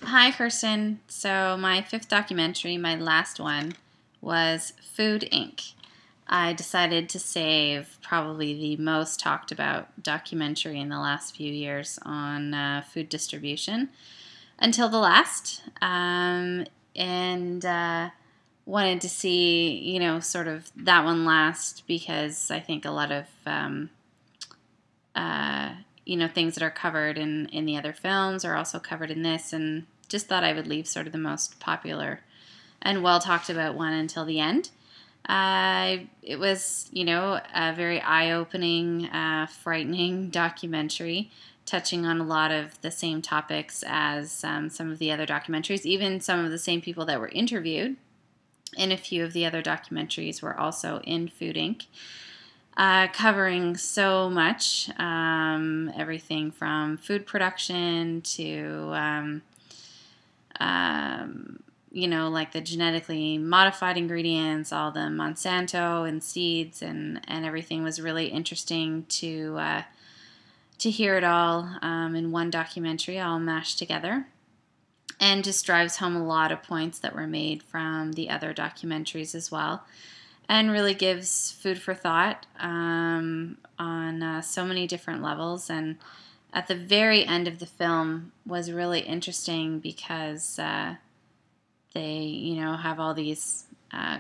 Hi, Kirsten. So my fifth documentary, my last one, was Food Inc. I decided to save probably the most talked about documentary in the last few years on food distribution until the last, and wanted to see, sort of that one last because I think a lot of uh, things that are covered in the other films are also covered in this, and just thought I would leave sort of the most popular and well talked about one until the end. It was, a very eye-opening, frightening documentary, touching on a lot of the same topics as some of the other documentaries. Even some of the same people that were interviewed in a few of the other documentaries were also in Food Inc. Covering so much, everything from food production to, like the genetically modified ingredients, all the Monsanto and seeds, and everything was really interesting to hear it all in one documentary, all mashed together. And just drives home a lot of points that were made from the other documentaries as well, and really gives food for thought on so many different levels. And at the very end of the film was really interesting because they, have all these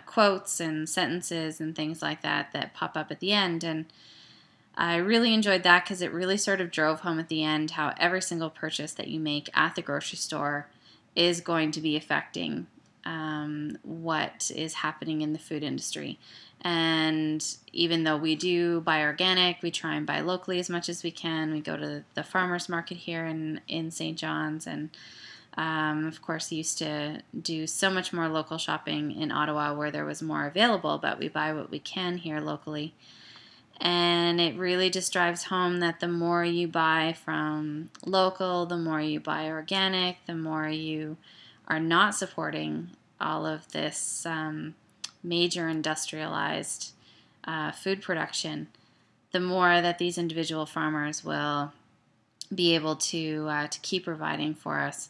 quotes and sentences and things like that pop up at the end. And I really enjoyed that because it really sort of drove home at the end how every single purchase that you make at the grocery store is going to be affecting what is happening in the food industry. And even though we do buy organic, we try and buy locally as much as we can. We go to the farmers market here in St. John's, and of course used to do so much more local shopping in Ottawa where there was more available, but we buy what we can here locally. And it really just drives home that the more you buy from local, the more you buy organic, the more you are not supporting all of this major industrialized food production, the more that these individual farmers will be able to keep providing for us.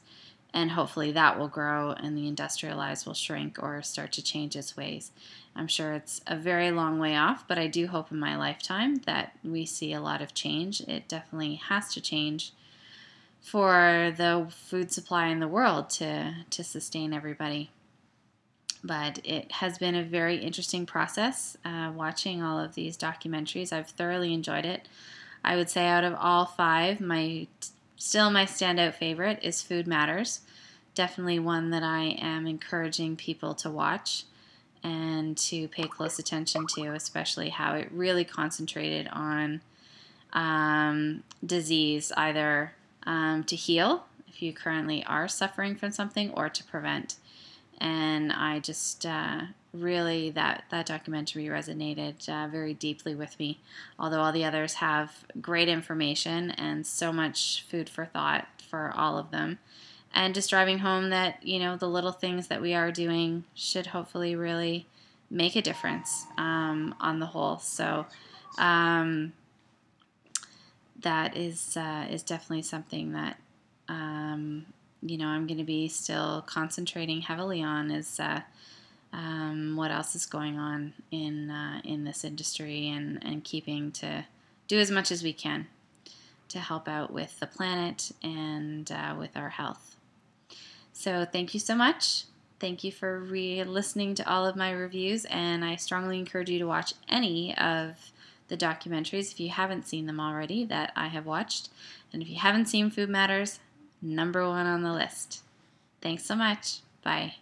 And hopefully that will grow and the industrialized will shrink or start to change its ways. I'm sure it's a very long way off, but I do hope in my lifetime that we see a lot of change. It definitely has to change for the food supply in the world to sustain everybody. But it has been a very interesting process watching all of these documentaries. I've thoroughly enjoyed it. I would say out of all five, my standout favorite is Food Matters. Definitely one that I am encouraging people to watch and to pay close attention to, especially how it really concentrated on disease, either to heal if you currently are suffering from something, or to prevent. And I just really, that documentary resonated very deeply with me, although all the others have great information and so much food for thought for all of them. And just driving home that, the little things that we are doing should hopefully really make a difference on the whole. So that is definitely something that I'm going to be still concentrating heavily on, is what else is going on in this industry, and keeping to do as much as we can to help out with the planet and with our health. So thank you so much. Thank you for listening to all of my reviews, and I strongly encourage you to watch any of the documentaries if you haven't seen them already that I have watched. And if you haven't seen Food Matters, #1 on the list. Thanks so much. Bye.